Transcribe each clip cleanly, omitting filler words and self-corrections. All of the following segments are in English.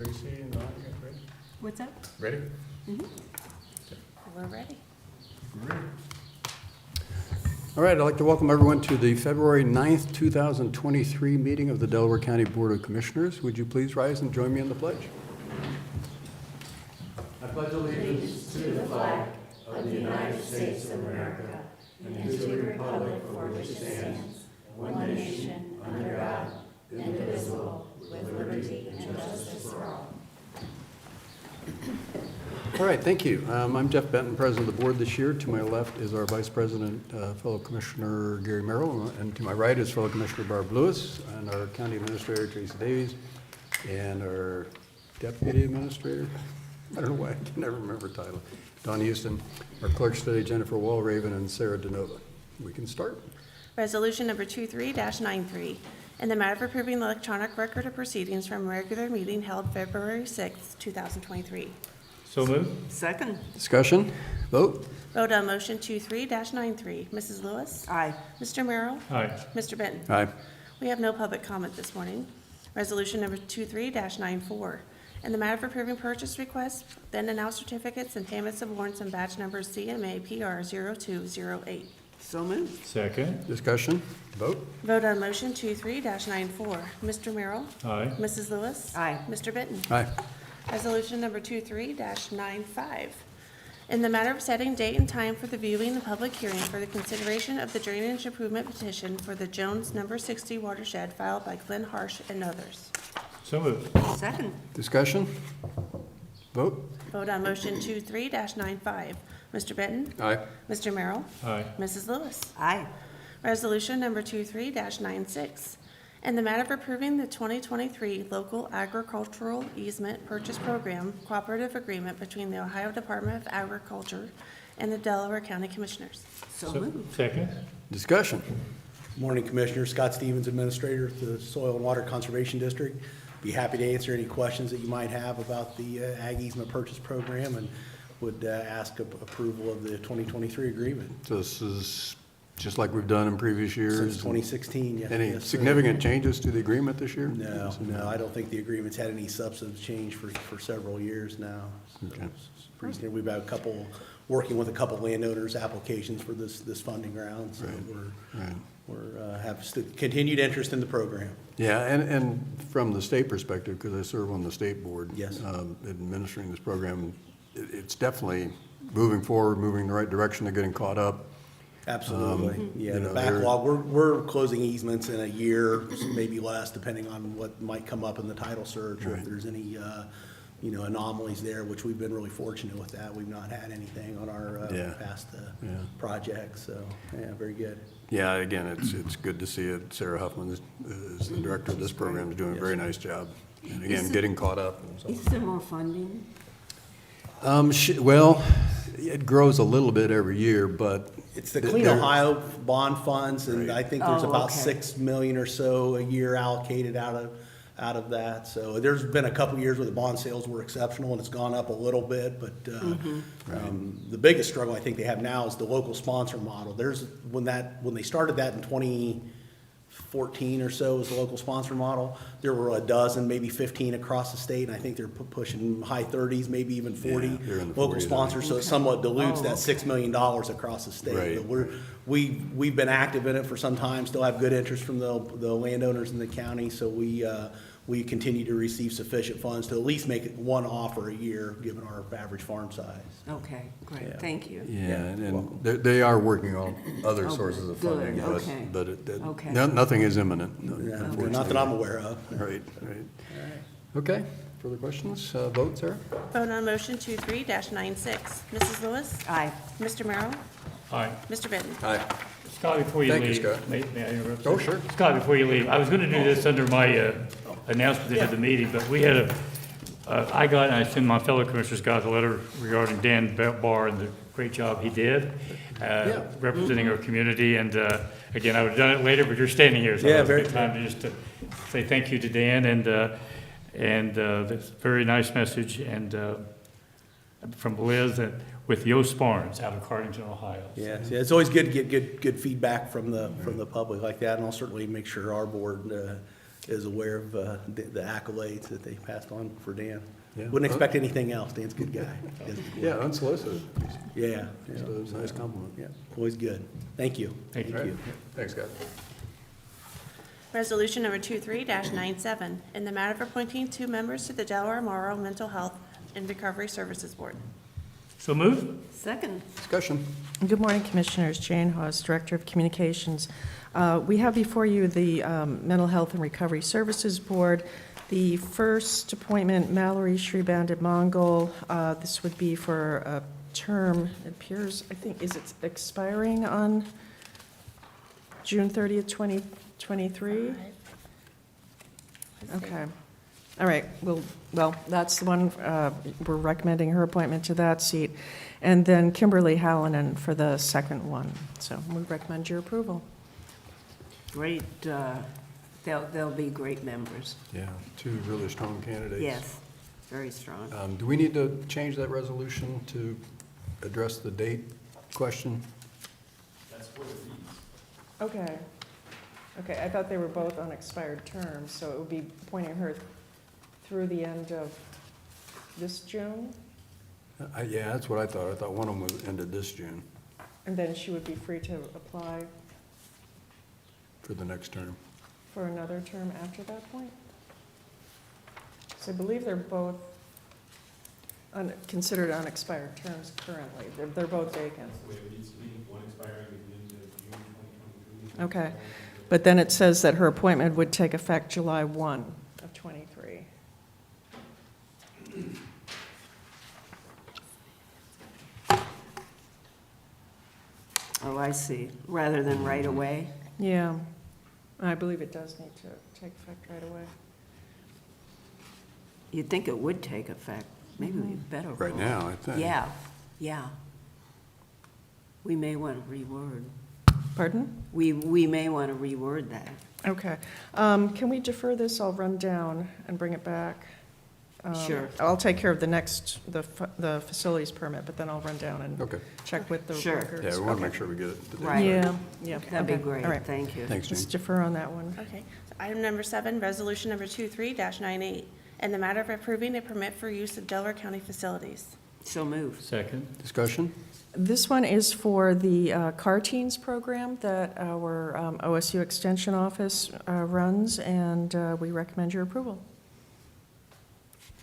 Tracy and Ron, you guys ready? What's up? Ready? We're ready. All right, I'd like to welcome everyone to the February 9th, 2023 meeting of the Delaware County Board of Commissioners. Would you please rise and join me in the pledge? I pledge allegiance to the flag of the United States of America and to the republic for which it stands, one nation, under God, indivisible, with liberty and justice for all. All right, thank you. I'm Jeff Benton, President of the Board this year. To my left is our Vice President, fellow Commissioner Gary Merrill, and to my right is fellow Commissioner Barb Lewis, and our County Administrator Tracy Davies, and our Deputy Administrator, I don't know why, I can never remember her title, Don Houston, our Clerks today, Jennifer Walraven, and Sarah DeNova. We can start. Resolution number 23-93, in the matter of approving the electronic record of proceedings from a regular meeting held February 6, 2023. So moved. Second. Discussion, vote. Vote on motion 23-93. Mrs. Lewis? Aye. Mr. Merrill? Aye. Mr. Benton? Aye. We have no public comment this morning. Resolution number 23-94, in the matter of approving purchase requests, then and now certificates and payments of warrants and badge numbers CMA PR 0208. So moved. Second. Discussion, vote. Vote on motion 23-94. Mr. Merrill? Aye. Mrs. Lewis? Aye. Mr. Benton? Aye. Resolution number 23-95, in the matter of setting date and time for the viewing and public hearing for the consideration of the drainage improvement petition for the Jones number 60 watershed filed by Glenn Harsh and others. So moved. Second. Discussion, vote. Vote on motion 23-95. Mr. Benton? Aye. Mr. Merrill? Aye. Mrs. Lewis? Aye. Resolution number 23-96, in the matter of approving the 2023 Local Agricultural Easement Purchase Program Cooperative Agreement between the Ohio Department of Agriculture and the Delaware County Commissioners. So moved. Second. Discussion, Morning, Commissioner. Scott Stevens, Administrator of the Soil and Water Conservation District. Be happy to answer any questions that you might have about the Ag Easement Purchase Program, and would ask approval of the 2023 agreement. so this is just like we've done in previous years? Since 2016, yes. Any yes, sir. significant changes to the agreement this year? No, I don't think the agreement's had any substantive change for several years now. So Okay. it's pretty standard. We've had working with a couple landowners' applications for this funding round, so Right. we're have continued interest in the program. Yeah, and from the state perspective, because I serve on the state board. Yes. Administering this program, it's definitely moving forward, moving in the right direction, they're getting caught up. Absolutely. Yeah, you the know, backlog, we're closing easements in a year, maybe less, depending on what might come up in the title search, or if there's any, anomalies there, which we've been really fortunate with that. We've not had anything on our Yeah. past Yeah. projects, so, yeah, very good. Yeah, again, it's good to see it. Sarah Huffman is the director of this program, is doing a very nice job. And again, getting caught up. and so. Is there more funding? Well, it grows a little bit every year, but. It's the Clean there- Ohio bond funds, and I think there's Oh, about okay. 6 million or so a year allocated out of that. So there's been a couple years where the bond sales were exceptional, and it's gone up a little bit, but the biggest struggle I think they have now is the local sponsor model. When they started that in 2014 or so, was the local sponsor model, there were a dozen, maybe 15 across the state, and I think they're pushing high 30s, maybe even 40 Yeah, they're in the local 40s, I sponsors, so it somewhat dilutes Oh, that okay. $6 million across the state. Right. But we've been active in it for some time, still have good interest from the landowners in the county, so we continue to receive sufficient funds to at least make it one offer a year, given our average farm size. Okay, great, Yeah. thank you. Yeah, and they are working on other Oh, sources of good, funding, okay. but Okay. nothing is imminent, Yeah, unfortunately. not that I'm aware of. Right. Okay, further questions? Vote, Sarah? Vote on motion 23-96. Mrs. Lewis? Aye. Mr. Merrill? Aye. Mr. Benton? Aye. Scott, before you Thank you, leave. Scott. May I interrupt? Oh, sir? sure. Scott, before you leave, I was going to do this under my announcement at the meeting, but we had I got, and I assume my fellow commissioners got the letter regarding Dan Barr and the great job he did representing our community. And again, I would have done it later, but you're standing here, so Yeah, it's a very- good time to just to say thank you to Dan and that's a very nice message and from Liz with Yost Barnes out of Cardington, Ohio. Yeah, it's always good to get good feedback from the public like that, and I'll certainly make sure our board is aware of the accolades that they passed on for Dan. Yeah. Wouldn't expect anything else. Dan's a good guy. Yeah, unsolicited. Yeah. So it's a nice compliment. Yeah, always good. Thank you. Thank All right. Thanks, guys. Resolution number 23-97, in the matter of appointing 2 members to the Delaware Morrow Mental Health and Recovery Services Board. So move? Second. Discussion. Good morning, Commissioners. Jane Hawes, Director of Communications. We have before you the Mental Health and Recovery Services Board. The first appointment, Mallory Shribandit Mongol. This would be for a term, it appears, I think, is it expiring on June 30th, 2023? Okay. All right, well, that's the one, we're recommending her appointment to that seat. And then Kimberly Hallinan for the second one. So we recommend your approval. Great, they'll be great members. Yeah, 2 really strong candidates. Yes, very strong. Do we need to change that resolution to address the date question? Okay. Okay, I thought they were both on expired terms, so it would be appointing her through the end of this June, Yeah, that's what I thought. I thought one of them was ended this June and then she would be free to apply for the next term. for another term after that point? So I believe they're both considered unexpired terms currently. They're both vacant. Okay, but then it says that her appointment would take effect July 1 of '23. Oh, I see, rather than right away. Yeah, I believe it does need to take effect right away. You'd think it would take effect, maybe we better. Right now, I think. Yeah, yeah. We may want to reword. Pardon? We may want to reword that. Okay. Can we defer this? I'll run down and bring it back. Sure. I'll take care of the next, the facilities permit, but then I'll run down and Okay. check with the Sure. records. Yeah, we want to Okay. make sure we get it. Right. Yeah, yeah. That'd be okay. great, All right. thank you. Thanks, Let's Jane. defer on that one. Okay. So item number 7, resolution number 23-98, in the matter of approving a permit for use of Delaware County facilities. So moved. Second? Discussion? This one is for the Car Teens program that our OSU Extension Office runs, and we recommend your approval.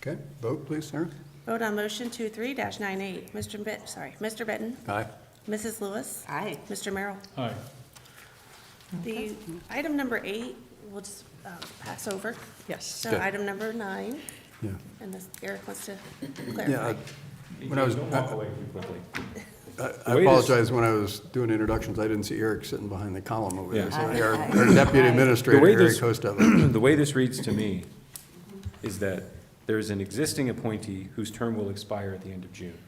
Okay, vote please, Sarah. Vote on motion 23-98. Mr. Benton. Aye. Mrs. Lewis. Aye. Mr. Merrill. Aye. The item number 8, we'll just pass over. Yes. So Okay. item number 9, Yeah. and this, Eric wants to Yeah, clarify. when I was, Don't walk away too quickly. I apologize, when I was doing introductions, I didn't see Eric sitting behind the column over there. Yeah. So our deputy administrator, The way Eric this- Hostetter. The way this reads to me is that there is an existing appointee whose term will expire at the end of June.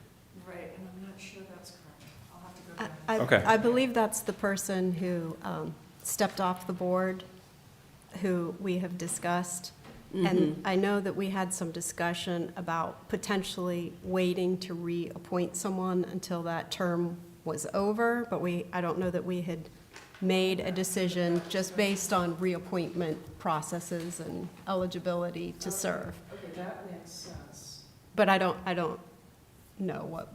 Right, and I'm not sure that's correct. I'll have to go back. Okay. I believe that's the person who stepped off the board, who we have discussed. And I know that we had some discussion about potentially waiting to reappoint someone until that term was over, but I don't know that we had made a decision just based on reappointment processes and eligibility to serve. Okay, that makes sense. But I don't know what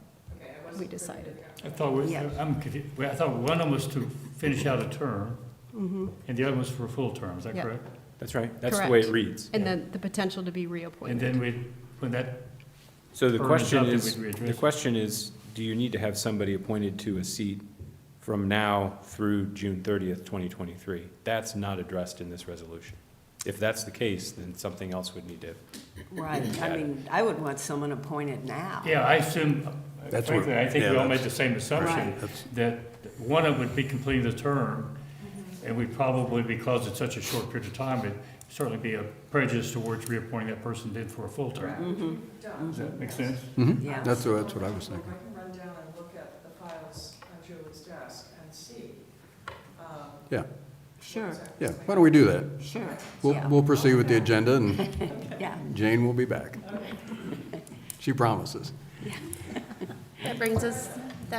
we decided. I thought, Yeah. I'm confused. I thought one of them was to finish out a term, and the other one was for a full term, is that Yeah. correct? That's right. That's the way it Correct. reads. And then the potential to be And reappointed. then when that, So the Term is question up, then is, we'd readdress the it. question is, do you need to have somebody appointed to a seat from now through June 30th, 2023? That's not addressed in this resolution. If that's the case, then something else would need to. Right, I mean, I would want someone appointed now. yeah, I assume, That's frankly, what- I think yeah, we all made that's- the same assumption, Right. that one of them would be completing the term, and we'd probably, because it's such a short period of time, it'd certainly be a prejudice towards reappointing that person did for a full term. Does that make sense? Yeah. That's what I was thinking. I can run down and look at the files on Julie's desk and see. Yeah, Sure, yeah, why don't we do that? sure. We'll, Yeah. we'll proceed with the agenda, and Yeah, Jane will be back. She promises. That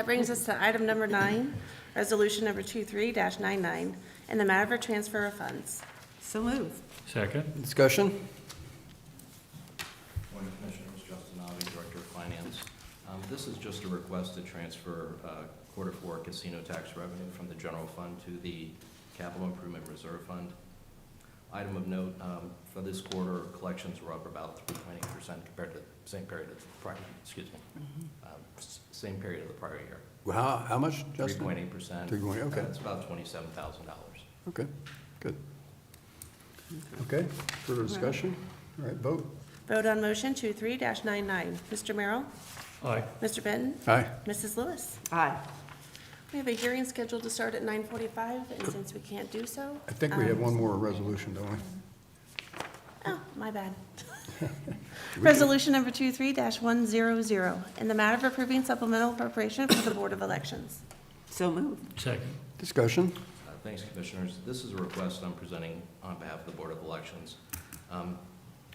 brings us to item number 9, resolution number 23-99, in the matter of transfer of funds. So moved. Second. Discussion? Morning, Commissioners. Justin Navi, Director of Finance. This is just a request to transfer quarter four casino tax revenue from the general fund to the capital improvement reserve fund. Item of note, for this quarter, collections were up about 3.8% compared to the same period of the prior, same period of the prior year. How much, Justin? 3.8%. 3.8, okay. That's about $27,000. Okay, good. Okay, further discussion? All right, vote. Vote on motion 23-99. Mr. Merrill? Aye. Mr. Benton? Aye. Mrs. Lewis? Aye. We have a hearing scheduled to start at 9:45, and since we can't do so. I think we have one more resolution, don't we? Oh, my bad. Resolution number 23-100, in the matter of approving supplemental appropriation for the Board of Elections. So moved. Second. Discussion? Thanks, Commissioners. This is a request I'm presenting on behalf of the Board of Elections.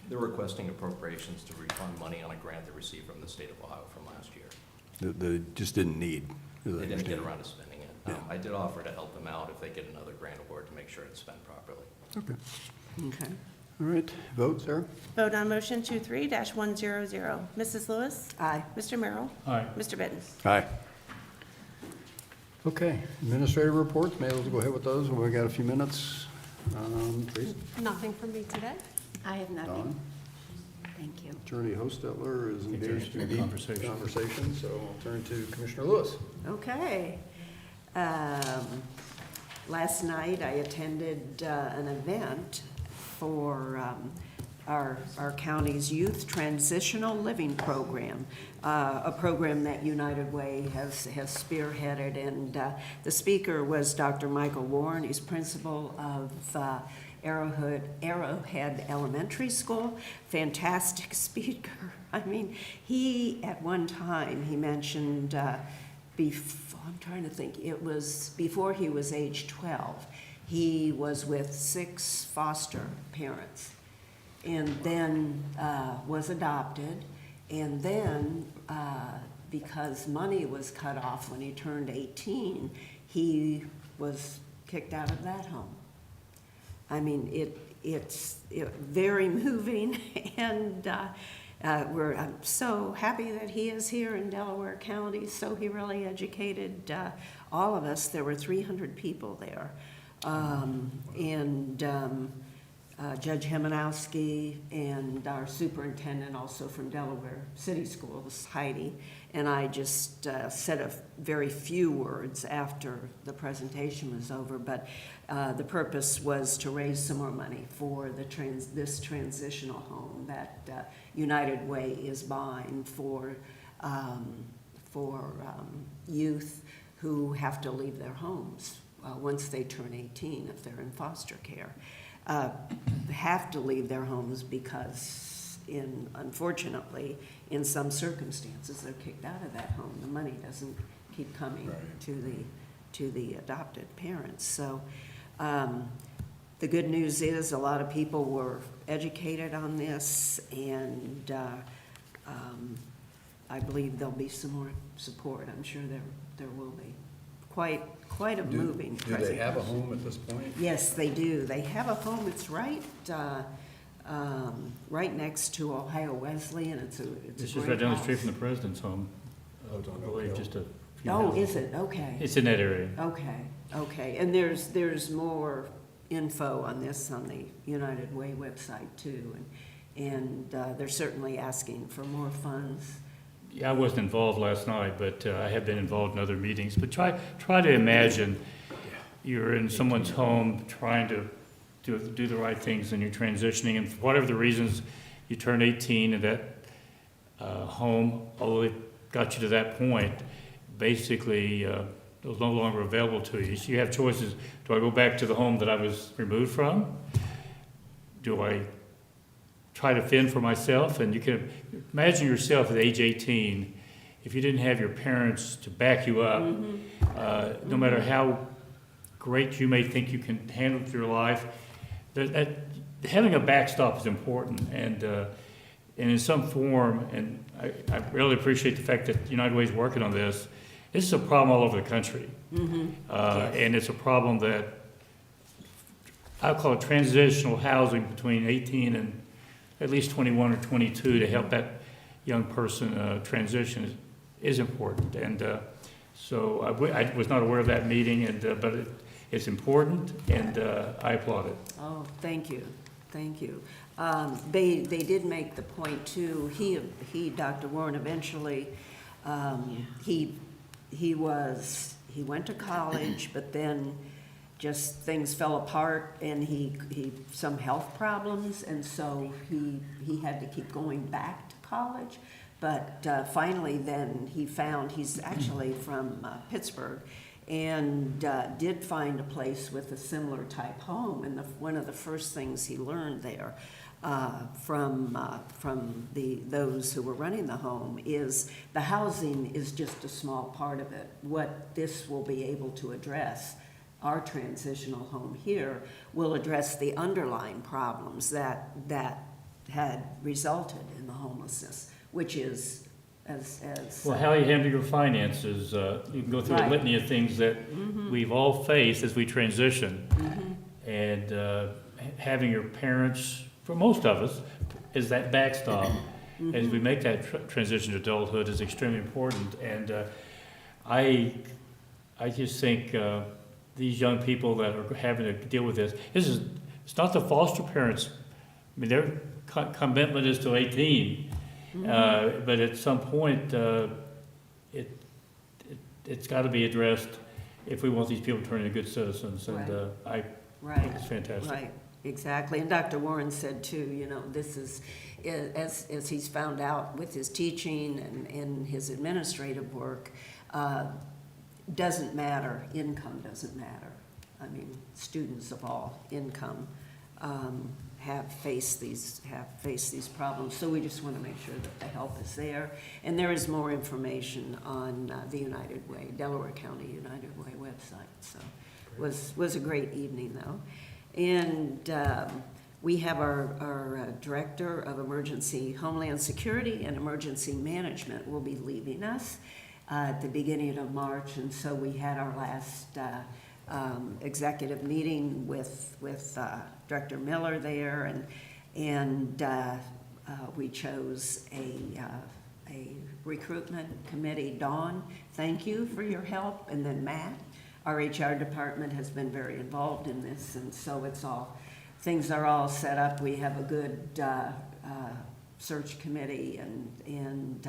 They're requesting appropriations to refund money on a grant they received from the state of Ohio from last year. They just didn't need. They didn't get around to spending it. I did offer to help them out if they get another grant award to make sure it's spent properly. Okay. Okay. All right, vote, Sarah? Vote on motion 23-100. Mrs. Lewis? Aye. Mr. Merrill? Aye. Mr. Benton? Aye. Okay, administrative reports, may as well go ahead with those, we got a few minutes. Please, Nothing from me today. I have nothing. Don. Thank you. Attorney Hostetler is engaged in deep Conversation. conversation, so I'll turn to Commissioner Lewis. Okay. Last night, I attended an event for our county's Youth Transitional Living Program, a program that United Way has spearheaded. And the speaker was Dr. Michael Warren. He's principal of Arrowhead Elementary School. Fantastic speaker. I mean, he, at one time, he mentioned, I'm trying to think, it was before he was age 12, he was with 6 foster parents, and then was adopted, and then because money was cut off when he turned 18, he was kicked out of that home. I mean, it's very moving, and I'm so happy that he is here in Delaware County. So he really educated all of us. There were 300 people there. Judge Hemanowski and our superintendent, also from Delaware City Schools, Heidi, and I just said a very few words after the presentation was over, but the purpose was to raise some more money for this transitional home that United Way is buying for youth who have to leave their homes once they turn 18 if they're in foster care. Have to leave their homes because unfortunately, in some circumstances, they're kicked out of that home. The money doesn't keep coming to the adopted parents. So the good news is a lot of people were educated on this, and I believe there'll be some more support. I'm sure there will be. Quite a moving Do presentation. they have a home at this point? Yes, they do. They have a home. It's right next to Ohio Wesleyan. It's a This is great right down the house. street from the president's home. Oh, it's on I believe Oak Hill. just a few Oh, houses. is it? Okay. It's in that area. Okay. And there's more info on this on the United Way website too. And they're certainly asking for more funds. Yeah, I wasn't involved last night, but I have been involved in other meetings. But try to imagine you're in someone's home trying to do the right things, and you're transitioning, and for whatever the reasons, you turn 18 and that home, although it got you to that point, basically was no longer available to you. So you have choices. Do I go back to the home that I was removed from? Do I try to fend for myself? And you can imagine yourself at age 18, if you didn't have your parents to back you up, no matter how great you may think you can handle your life, that having a backstop is important, and in some form, and I really appreciate the fact that United Way is working on this. This is a problem all over the country, Yes. and it's a problem that I'll call it transitional housing between 18 and at least 21 or 22 to help that young person transition is important. And so I was not aware of that meeting, and but it's important, and I applaud it. Oh, thank you, thank you. They did make the point too, he, Dr. Warren, eventually, he went to college, but then just things fell apart, and he some health problems, and so he had to keep going back to college. But finally then he's actually from Pittsburgh, and did find a place with a similar type home. And one of the first things he learned there from those who were running the home is the housing is just a small part of it. What this will be able to address, our transitional home here, will address the underlying problems that had resulted in the homelessness, which is as Well, how you handle your finances, you can go through a Right. litany of things that we've all faced as we transition. And having your parents, for most of us, is that backstop. As we make that transition to adulthood is extremely important. And I just think these young people that are having to deal with this, it's not the foster parents. I mean, their commitment is till 18. But at some point, it's got to be addressed if we want these people to turn into good citizens, and I think it's fantastic. Right, exactly. And Dr. Warren said too, this is, as he's found out with his teaching and his administrative work, doesn't matter, income doesn't matter. I mean, students of all income have faced these problems. So we just want to make sure that the help is there. And there is more information on the United Way, Delaware County United Way website. So it was a great evening though. And we have our Director of Emergency Homeland Security and Emergency Management will be leaving us at the beginning of March. And so we had our last executive meeting with Director Miller there, and we chose a recruitment committee. Dawn, thank you for your help, and then Matt. Our HR department has been very involved in this, and so things are all set up. We have a good search committee, and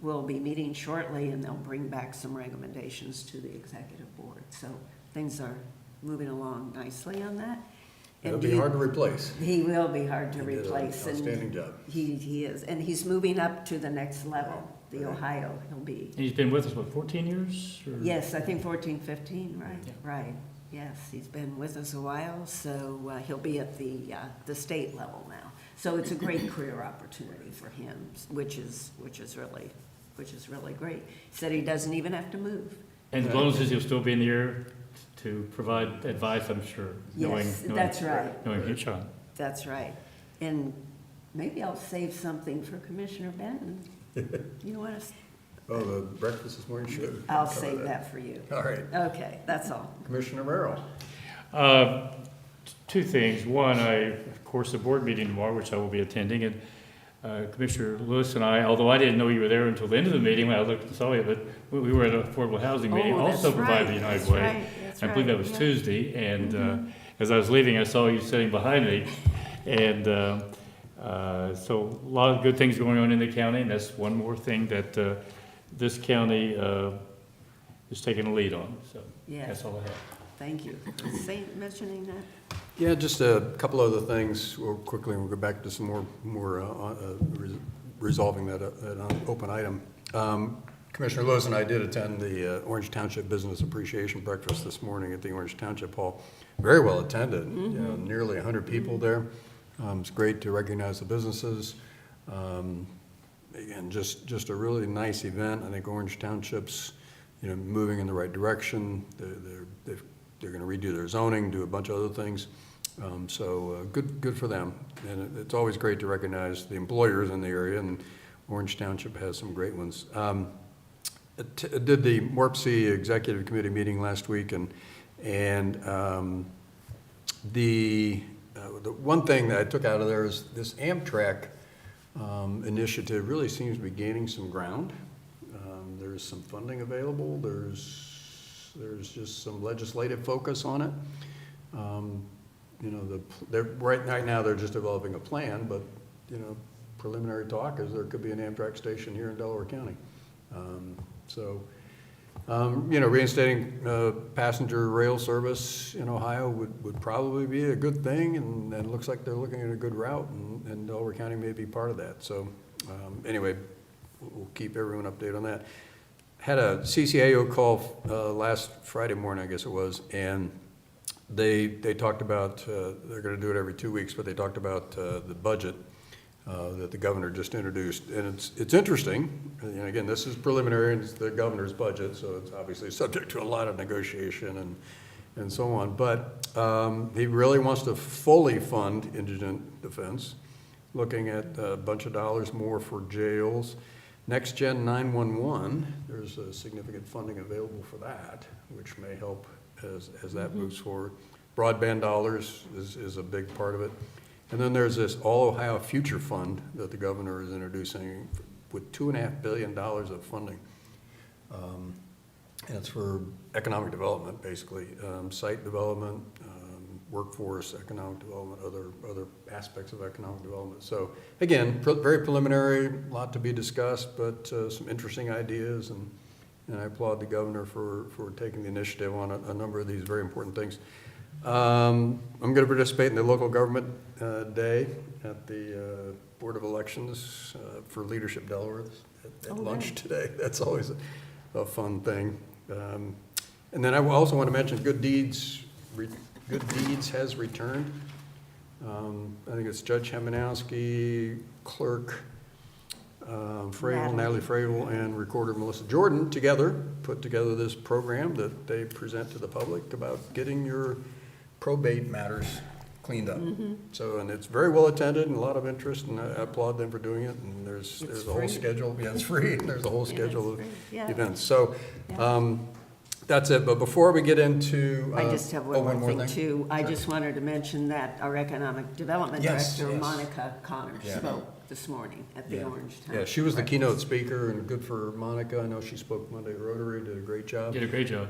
we'll be meeting shortly, and they'll bring back some recommendations to the executive board. So things are moving along nicely on that. It'll be hard to replace. He will be hard to He did an replace. And outstanding job. He is, and he's moving up to the next level, the Ohio. He'll be, And he's been with us, what, 14 years? Or? yes, I think 14, 15, right? Yeah. Right, yes, he's been with us a while, so he'll be at the state level now. So it's a great career opportunity for him, which is really great. He said he doesn't even have to move. And the bonus is he'll still be in the air to provide advice, I'm sure. Yes, that's right. Knowing Hitchon. That's right. And maybe I'll save something for Commissioner Benton. You want to, Oh, the breakfast this morning should. I'll cover save that for you. All right. Okay, that's all. Commissioner Merrill. Two things. One, of course, the board meeting tomorrow, which I will be attending, and Commissioner Lewis and I, although I didn't know you were there until the end of the meeting when I looked and saw you, but we were at an affordable housing meeting, Oh, that's also provided the right, United that's Way. right, that's I believe that was right, yeah. Tuesday, and as I was leaving, I saw you sitting behind me. And so a lot of good things going on in the county, and that's one more thing that this county is taking a lead on. So Yes. that's all I have. Thank you for mentioning that. Yeah, just a couple other things real quickly, and we'll go back to some more resolving that open item. Commissioner Lewis and I did attend the Orange Township Business Appreciation Breakfast this morning at the Orange Township Hall. Very well attended, nearly 100 people there. It's great to recognize the businesses. Again, just a really nice event. I think Orange Township's, moving in the right direction. They're going to redo their zoning, do a bunch of other things. So good for them. And it's always great to recognize the employers in the area, and Orange Township has some great ones. Did the MORPC Executive Committee meeting last week, and the one thing that I took out of there is this Amtrak initiative really seems to be gaining some ground. There's some funding available. There's just some legislative focus on it. You know, right now they're just developing a plan, but you know, preliminary talk is there could be an Amtrak station here in Delaware County. You know, reinstating passenger rail service in Ohio would probably be a good thing, and it looks like they're looking at a good route, and Delaware County may be part of that. So anyway, we'll keep everyone updated on that. Had a CCAO call last Friday morning, I guess it was, and they talked about, they're going to do it every 2 weeks, but they talked about the budget that the governor just introduced. And it's interesting, and again, this is preliminary, and it's the governor's budget, so it's obviously subject to a lot of negotiation and so on. But he really wants to fully fund indigent defense, looking at a bunch of dollars more for jails. Next Gen 911, there's a significant funding available for that, which may help as that moves forward. Broadband dollars is a big part of it. And then there's this All Ohio Future Fund that the governor is introducing with $2.5 billion of funding. And it's for economic development, basically, site development, workforce, economic development, other aspects of economic development. So again, very preliminary, a lot to be discussed, but some interesting ideas, and I applaud the governor for taking the initiative on a number of these very important things. I'm going to participate in the local government day at the Board of Elections for Leadership Delaware at lunch today. That's always a fun thing. And then I also want to mention Good Deeds has returned. I think it's Judge Hemanowski, Clerk Natalie Fravel, and Recorder Melissa Jordan together put together this program that they present to the public about getting your probate matters cleaned up. So, and it's very well attended and a lot of interest, and I applaud them for doing it. And there's a whole schedule. Yeah, it's free. There's a whole schedule of events. So that's it. But before we get into, I just have one more thing too. I just wanted to mention that our Economic Development Director, Monica Connors, spoke this morning at the Orange Town. Yeah, she was the keynote speaker, and good for Monica. I know she spoke Monday at Rotary, did a great job. Did a great job.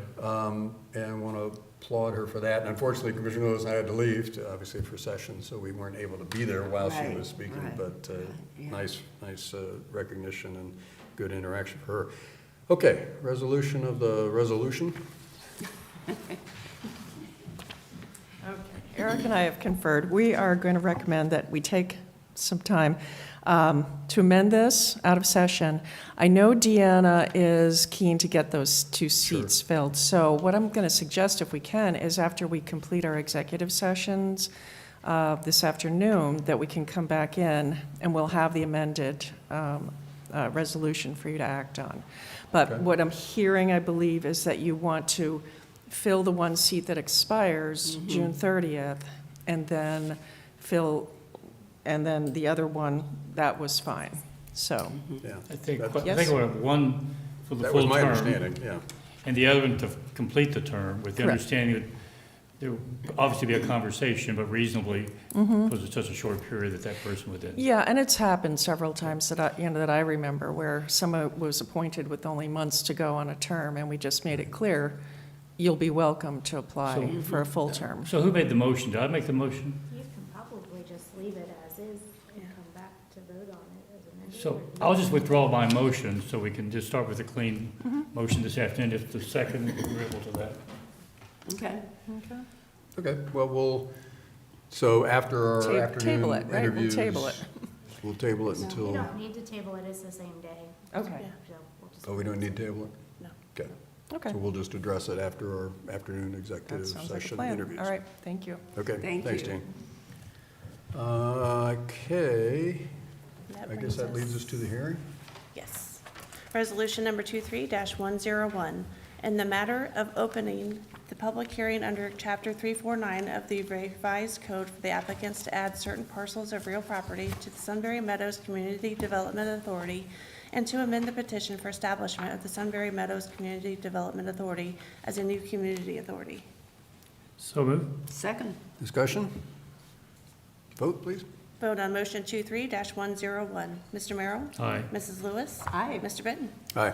And want to applaud her for that. And unfortunately, Commissioner Lewis and I had to leave, obviously for session, so we weren't able to be there while she was speaking. But nice recognition and good interaction for her. Okay, resolution of the resolution. Eric and I have conferred. We are going to recommend that we take some time to amend this out of session. I know Deanna is keen to get those 2 seats filled. So what I'm going to suggest, if we can, is after we complete our executive sessions this afternoon, that we can come back in and we'll have the amended resolution for you to act on. But what I'm hearing, I believe, is that you want to fill the 1 seat that expires June 30th, and then the other one, that was fine. So, I think Yes. we'll have one for the That full was my term, understanding, yeah. and the other one to complete the term, with the Correct. understanding that there will obviously be a conversation, but reasonably, because it's such a short period that person would then. yeah, and it's happened several times that I remember, where someone was appointed with only months to go on a term, and we just made it clear, you'll be welcome to apply for a full term. So who made the motion? Did I make the motion? You can probably just leave it as is and come back to vote on it as amended. So I'll just withdraw my motion, so we can just start with a clean motion this afternoon, if the second is agreeable to that. Okay. Okay, well, so after our afternoon Table it, right? We'll interviews. table it. We'll table it You until, don't need to table it, it's the same day. Okay. So we'll just- oh, we don't need to table it? No. Okay. Okay. So we'll just address it after our afternoon That executive sounds like a session plan. interviews. All right, thank you. Okay, Thank thanks, you. Jane. Okay, That I guess brings that leads us to the hearing. Yes. Resolution number 23-101, in the matter of opening the public hearing under Chapter 349 of the revised code for the applicants to add certain parcels of real property to the Sunbury Meadows Community Development Authority and to amend the petition for establishment of the Sunbury Meadows Community Development Authority as a new community authority. So moved. Second. Discussion? Vote, please. Vote on motion 23-101. Mr. Merrill? Aye. Mrs. Lewis? Aye. Mr. Benton? Aye.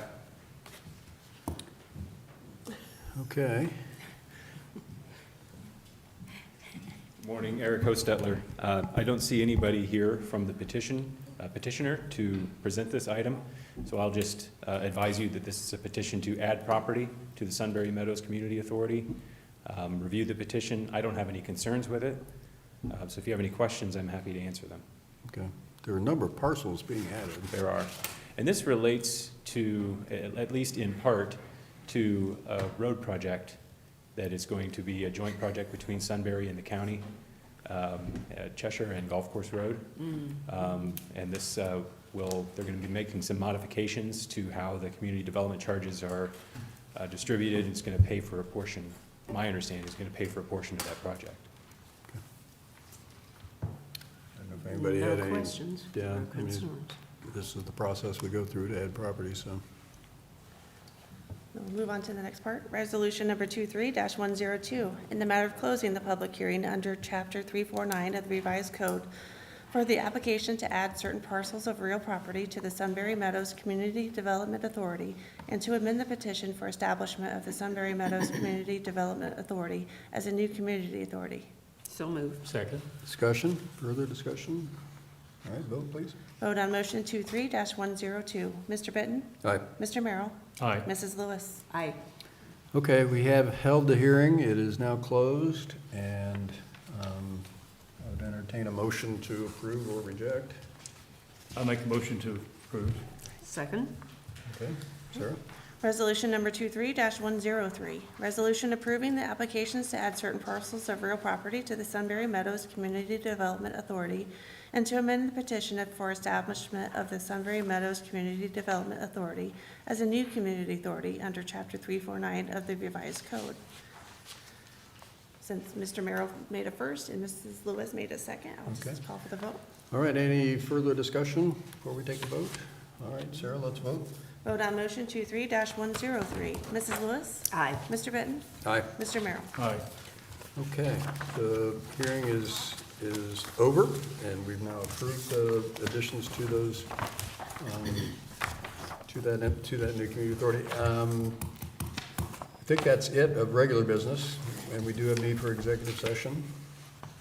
Okay. Morning, Eric Hostetler. I don't see anybody here from the petitioner to present this item, so I'll just advise you that this is a petition to add property to the Sunbury Meadows Community Authority. Review the petition. I don't have any concerns with it, so if you have any questions, I'm happy to answer them. Okay. There are a number of parcels being added. There are. And this relates to, at least in part, to a road project that is going to be a joint project between Sunbury and the county, Cheshire and Golf Course Road. And this they're going to be making some modifications to how the community development charges are distributed. It's going to pay for a portion, my understanding is going to pay for a portion of that project. I don't know if anybody had any. No questions. Yeah, No I mean, concerns. this is the process we go through to add property, so. We'll move on to the next part. Resolution number 23-102, in the matter of closing the public hearing under Chapter 349 of the Revised Code for the application to add certain parcels of real property to the Sunbury Meadows Community Development Authority and to amend the petition for establishment of the Sunbury Meadows Community Development Authority as a new community authority. So moved. Second. Discussion, further discussion? All right, vote, please. Vote on motion 23-102. Mr. Benton? Aye. Mr. Merrill? Aye. Mrs. Lewis? Aye. Okay, we have held the hearing. It is now closed, and I would entertain a motion to approve or reject. I'll make a motion to approve. Second. Okay, Sarah? Resolution number 23-103, resolution approving the applications to add certain parcels of real property to the Sunbury Meadows Community Development Authority and to amend the petition for establishment of the Sunbury Meadows Community Development Authority as a new community authority under Chapter 349 of the Revised Code. Since Mr. Merrill made a first and Mrs. Lewis made a second, I'll Okay. just call for the vote. All right, any further discussion before we take the vote? All right, Sarah, let's vote. Vote on motion 23-103. Mrs. Lewis? Aye. Mr. Benton? Aye. Mr. Merrill? Aye. Okay, the hearing is over, and we've now approved the additions to those, to that new community authority. I think that's it of regular business, and we do have need for executive session.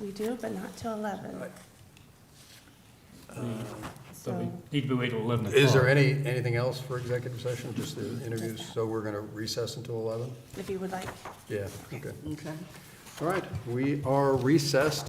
We do, but not till 11. So we So, need to be waiting till 11 o'clock. Is there anything else for executive session, just the interviews? So we're going to recess until 11? if you would like. Yeah, okay. Okay. All right, we are recessed